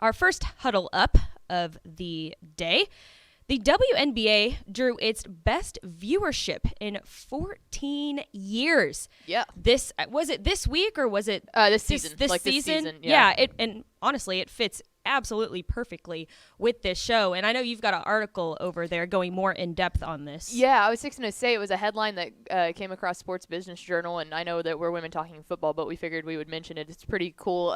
Our first huddle up of the day. The WNBA drew its best viewership in 14 years. Yeah. Was it this week or was it this season? This like season? This season, yeah. And honestly, it fits absolutely perfectly with this show. And I know you've got an article over there going more in depth on this. Yeah, I was fixing to say it was a headline that came across Sports Business Journal, and I know that we're women talking football, but we figured we would mention it. It's pretty cool.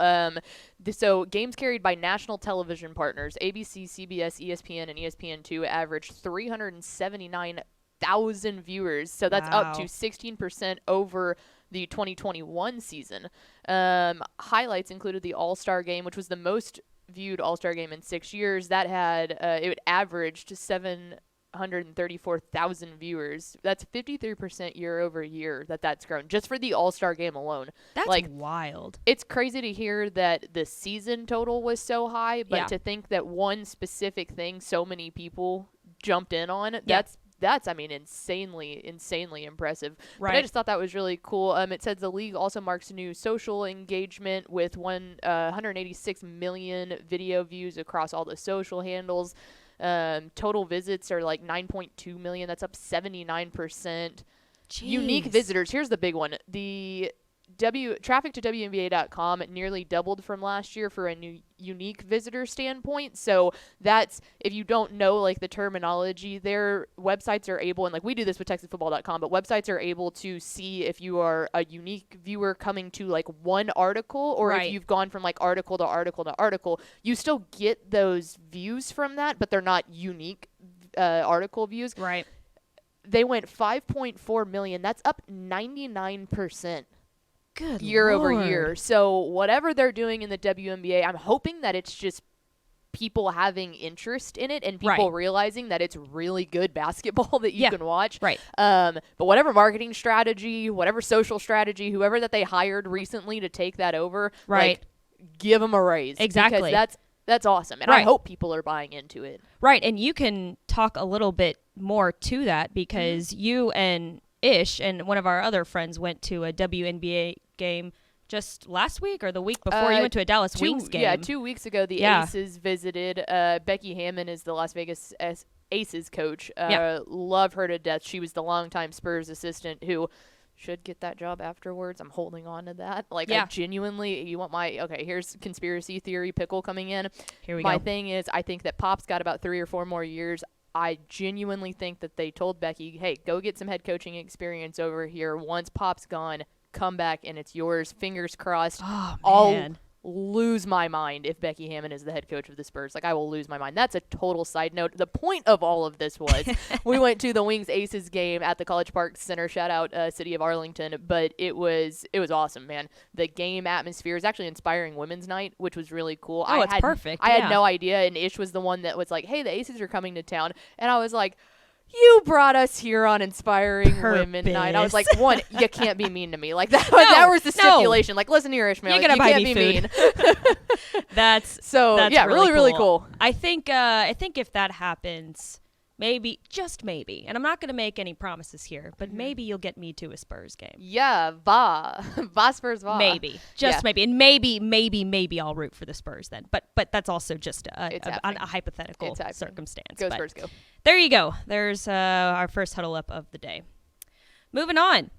So games carried by national television partners, ABC, CBS, ESPN, and ESPN2 averaged 379,000 viewers. So that's up to 16% over the 2021 season. Highlights included the All-Star Game, which was the most viewed All-Star Game in 6 years. That had it averaged 734,000 viewers. That's 53% year over year that's grown just for the All-Star Game alone. That's wild. It's crazy to hear that the season total was so high, but to think that one specific thing so many people jumped in on, that's I mean, insanely impressive. Right. But I just thought that was really cool. It says the league also marks new social engagement with 186 million video views across all the social handles. Total visits are like 9.2 million. That's up 79%. Jeez. Unique visitors. Here's the big one. The traffic to WNBA.com nearly doubled from last year for a new unique visitor standpoint. So that's, if you don't know like the terminology, their websites are able, and like we do this with TexasFootball.com, but websites are able to see if you are a unique viewer coming to like one article, or if you've gone from like article to article to article, you still get those views from that, but they're not unique article views. Right. They went 5.4 million. That's up 99%. Good year Lord. over year. So whatever they're doing in the WNBA, I'm hoping that it's just people having interest in it and people realizing that it's really good basketball that you can watch. Right. But whatever marketing strategy, whatever social strategy, whoever that they hired recently to take that over, like, give them a raise. Exactly. Because that's awesome. And I hope people are buying into it. Right. And you can talk a little bit more to that because you and Ish and one of our other friends went to a WNBA game just last week or the week before. You went to a Dallas Wings game. Yeah, 2 weeks ago the Aces visited. Becky Hammon is the Las Vegas Aces coach. Love her to death. She was the longtime Spurs assistant who should get that job afterwards. I'm holding on to that. Like, I genuinely, you want here's conspiracy theory pickle coming in. Here we go. My thing is, I think that Pop's got about 3 or 4 more years. I genuinely think that they told Becky, hey, go get some head coaching experience over here. Once Pop's gone, come back and it's yours. Fingers crossed. Oh, man. I'll lose my mind if Becky Hammon is the head coach of the Spurs. Like, I will lose my mind. That's a total side note. The point of all of this was we went to the Wings Aces game at the College Park Center. Shout out City of Arlington. But it was awesome, man. The game atmosphere is actually inspiring women's night, which was really cool. It's perfect. I had no idea, and Ish was the one that was like, hey, the Aces are coming to town. And I was like, you brought us here on Inspiring Women Night. I was like, one, you can't be mean to me. Like, that was the stipulation. Like, listen here, Ishmael. You can't be mean. That's really cool. I think if that happens, maybe, just maybe, and I'm not going to make any promises here, but maybe you'll get me to a Spurs game. Yeah, Spurs, va. Maybe, maybe, and maybe I'll root for the Spurs then. But that's also just a hypothetical circumstance. Go Spurs, go. There you go. There's our first huddle up of the day. Moving on.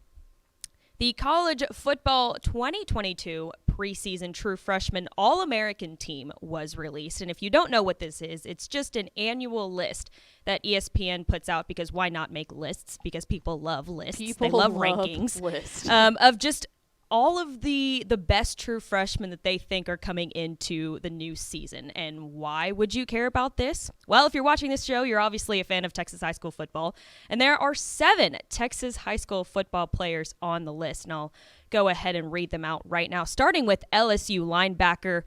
The college football 2022 preseason true freshman All-American team was released. And if you don't know what this is, it's just an annual list that ESPN puts out because why not make lists? Because people love lists. They love rankings lists. Of just all of the best true freshmen that they think are coming into the new season. And why would you care about this? Well, if you're watching this show, you're obviously a fan of Texas high school football. And there are 7 Texas high school football players on the list. And I'll go ahead and read them out right now, starting with LSU linebacker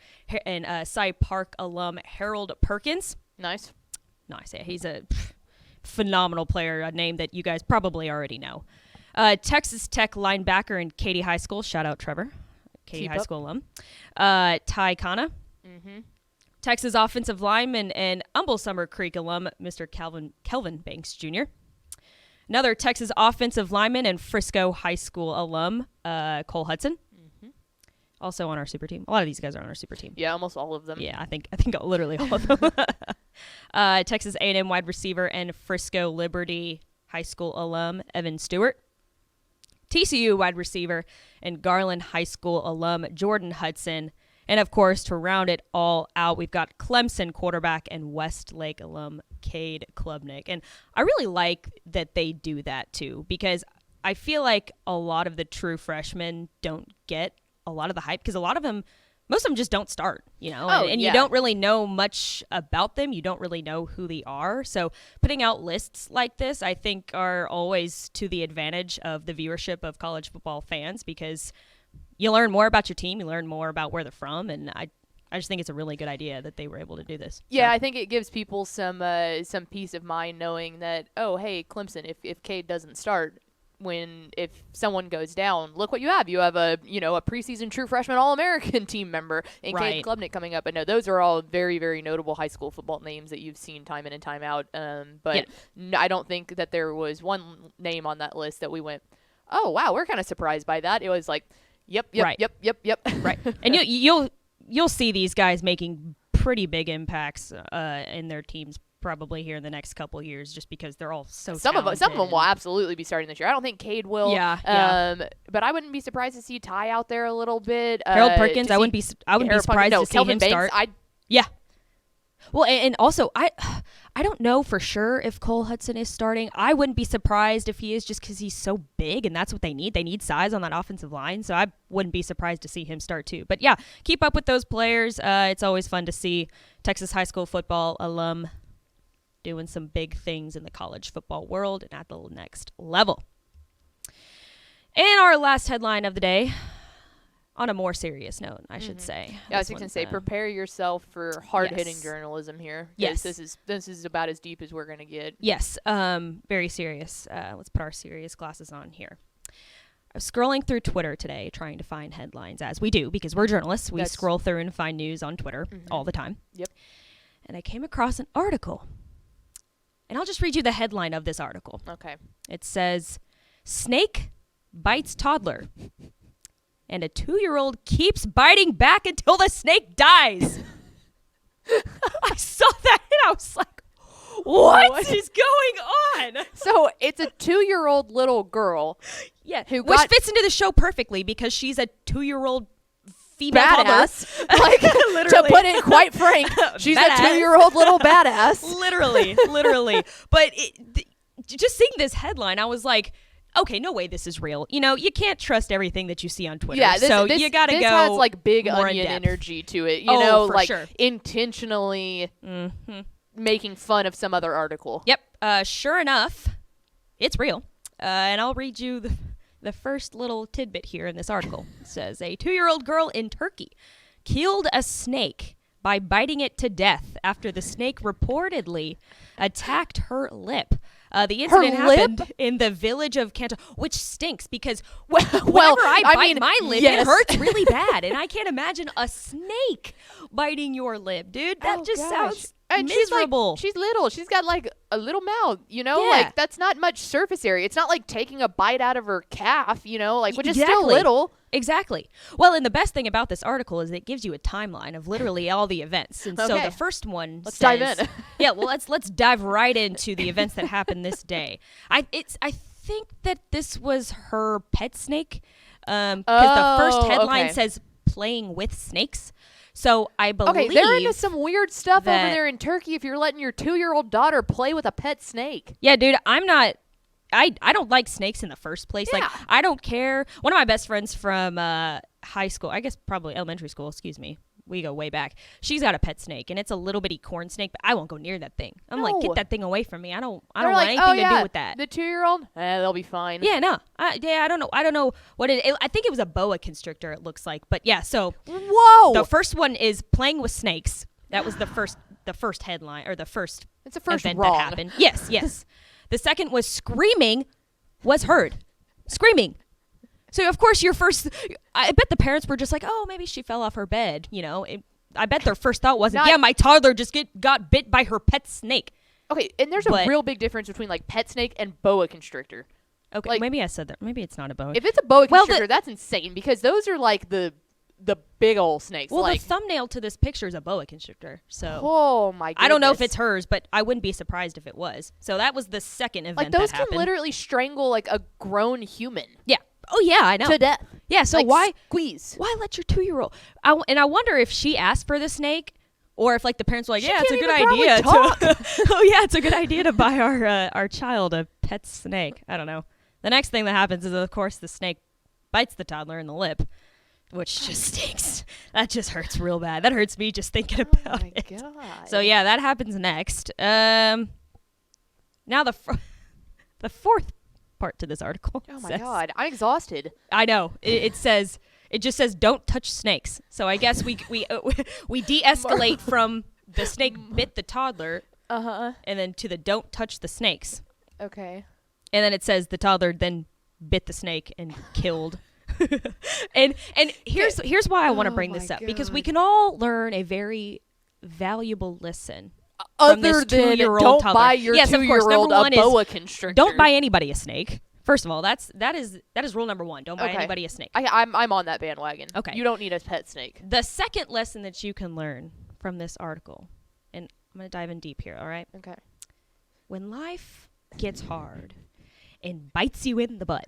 and Cy Park alum Harold Perkins. Nice. Yeah, he's a phenomenal player, a name that you guys probably already know. Texas Tech linebacker and Katy High School. Shout out Trevor. Katy High School alum. Ty Kana. Mm-hmm. Texas offensive lineman and Humble Summer Creek alum, Mr. Kelvin Banks Jr. Another Texas offensive lineman and Frisco High School alum, Cole Hudson. Mm-hmm. Also on our super team. A lot of these guys are on our super team. Yeah, almost all of them. Yeah, I think literally all of them. Texas A&M wide receiver and Frisco Liberty High School alum Evan Stewart. TCU wide receiver and Garland High School alum Jordan Hudson. And, of course, to round it all out, we've got Clemson quarterback and Westlake alum Cade Klubnik. And I really like that they do that, too, because I feel like a lot of the true freshmen don't get a lot of the hype because a lot of them, most of them just don't start, and you don't really know much about them. You don't really know who they are. So putting out lists like this, I think, are always to the advantage of the viewership of college football fans because you learn more about your team. You learn more about where they're from. And I just think it's a really good idea that they were able to do this. Yeah, so. I think it gives people some peace of mind knowing that, oh, hey, Clemson, if Cade doesn't start, if someone goes down, look what you have. You have a preseason true freshman All-American team member in Cade Klubnik coming up. I know those are all very, very notable high school football names that you've seen time in and time out. But I don't think that there was one name on that list that we went, oh, wow, we're kind of surprised by that. It was like, yep. Right. And you'll see these guys making pretty big impacts in their teams probably here in the next couple of years just because they're all so some of them will absolutely be starting this year. I don't think Cade will. But I wouldn't be surprised to see Ty out there a little bit. Harold Perkins, I wouldn't be surprised to see Kelvin him Banks, start. Well, and also I don't know for sure if Cole Hudson is starting. I wouldn't be surprised if he is just because he's so big and that's what they need. They need size on that offensive line. So I wouldn't be surprised to see him start too. But yeah, keep up with those players. It's always fun to see Texas high school football alum doing some big things in the college football world and at the next level. And our last headline of the day, on a more serious note, I should say. Yeah, I was going to say, prepare yourself for hard-hitting journalism here. Yes. This is about as deep as we're going to get. Yes, very serious. Let's put our serious glasses on here. I was scrolling through Twitter today trying to find headlines, as we do, because we're journalists. We scroll through and find news on Twitter all the time. Yep. And I came across an article. And I'll just read you the headline of this article. Okay. It says, Snake bites toddler. And a 2-year-old keeps biting back until the snake dies. I saw that and I was like, what is going on? So it's a 2-year-old little girl. Yeah. Which fits into the show perfectly because she's a 2-year-old female badass. toddler. Like, to put it quite frank, she's a 2-year-old little badass. Literally. But just seeing this headline, I was like, okay, no way this is real. You can't trust everything that you see on Twitter. Yeah, so you got to go. This has like big more onion energy to it. For sure. Intentionally making fun of some other article. Yep. Sure enough, it's real. And I'll read you the first little tidbit here in this article. It says, a 2-year-old girl in Turkey killed a snake by biting it to death after the snake reportedly attacked her lip. The incident happened in the village of Canton, which stinks because whenever I bite my lip, it hurts really bad. And I can't imagine a snake biting your lip, dude. That sounds miserable. She's little. She's got like a little mouth, like that's not much surface area. It's not like taking a bite out of her calf, which is still little. Exactly. Well, and the best thing about this article is it gives you a timeline of literally all the events. And so the first one Let's dive in. Yeah, well, let's dive right into the events that happened this day. I think that this was her pet snake because the first headline says playing with snakes. So I believe Okay, they're into some weird stuff over there in Turkey if you're letting your 2-year-old daughter play with a pet snake. Yeah, dude, I don't like snakes in the first place. Yeah. Like, I don't care. One of my best friends from high school, I guess probably elementary school, excuse me. We go way back. She's got a pet snake, and it's a little bitty corn snake, but I won't go near that thing. I'm like, get that thing away from me. I don't want anything to do with that. The 2-year-old? They'll be fine. Yeah, no. I don't know. I don't know what I think it was a boa constrictor, it looks like. But yeah, so whoa. The first one is playing with snakes. That was the first headline, or the first event that happened. Yes. The second was screaming was heard. Screaming. So, of course, I bet the parents were just like, oh, maybe she fell off her bed. I bet their first thought wasn't, my toddler just got bit by her pet snake. Okay, and there's a real big difference between, like, pet snake and boa constrictor. Okay, maybe I said that. Maybe it's not a boa. If it's a boa constrictor, that's insane because those are, like, the the big old snakes. Well, like, the thumbnail to this picture is a boa constrictor. So oh my goodness. I don't know if it's hers, but I wouldn't be surprised if it was. So that was the second event like those that can happened. literally strangle like a grown human Yeah. Oh yeah, I know. to death. Yeah. So like, why squeeze? let your 2-year-old? And I wonder if she asked for the snake, or if like the parents were like, She yeah, it's a can't good even idea. probably Oh yeah, it's a good idea to buy our child a pet snake. I don't know. The next thing that happens is, of course, the snake bites the toddler in the lip, which just stinks. That just hurts real bad. That hurts me just thinking about Oh my it. god. So yeah, that happens next. Now the fourth part to this article. Oh my says, god, I'm exhausted. I know. It just says don't touch snakes. So I guess we de-escalate from the snake bit the toddler, and then to the don't touch the snakes. Okay. And then it says the toddler then bit the snake and killed. and here's why I want to bring this up, because we can all learn a very valuable lesson. From this Other than 2-year-old don't toddler. buy your Yes, of course. 2-year-old Number a one is boa constrictor. don't buy anybody a snake. First of all, that is rule number 1. Don't buy Okay. anybody a snake. I'm on that bandwagon. Okay. You don't need a pet snake. The second lesson that you can learn from this article, and I'm going to dive in deep here, all right? Okay. When life gets hard and bites you in the butt,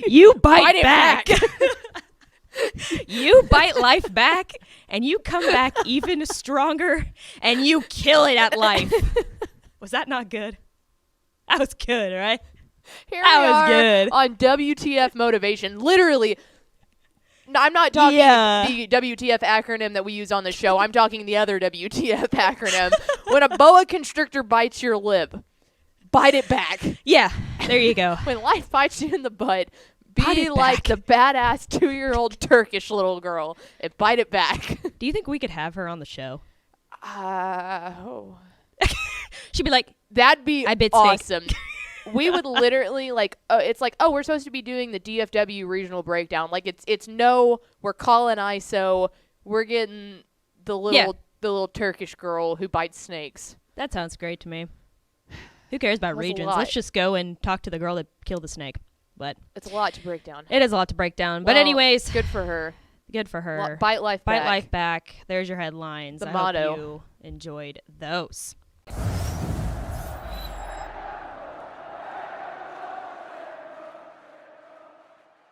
you bite it back. You bite life back, and you come back even stronger, and you kill it at life. Was that not good? That was good, right? Here That we was are good. on WTF motivation. Literally. No, I'm not talking the WTF acronym that we use on the show. I'm talking the other WTF acronym. When a boa constrictor bites your lip, bite it back. Yeah, there you go. When life bites you in the butt, Bite be it like back. the badass 2-year-old Turkish little girl and bite it back. Do you think we could have her on the show? Oh. She'd be like, That'd be I bit snake. awesome. We would literally it's like, oh, we're supposed to be doing the DFW regional breakdown. Like it's no, we're calling ISO. We're getting the little Turkish girl who bites snakes. that sounds great to me. Who cares about That's a regions? lot. Let's just go and talk to the girl that killed the snake. But It's a lot to break down. it is a lot to break down. But Well, anyways, good for her. good for her. Bite life Bite back. life back. There's your headlines. The I motto. hope you enjoyed those.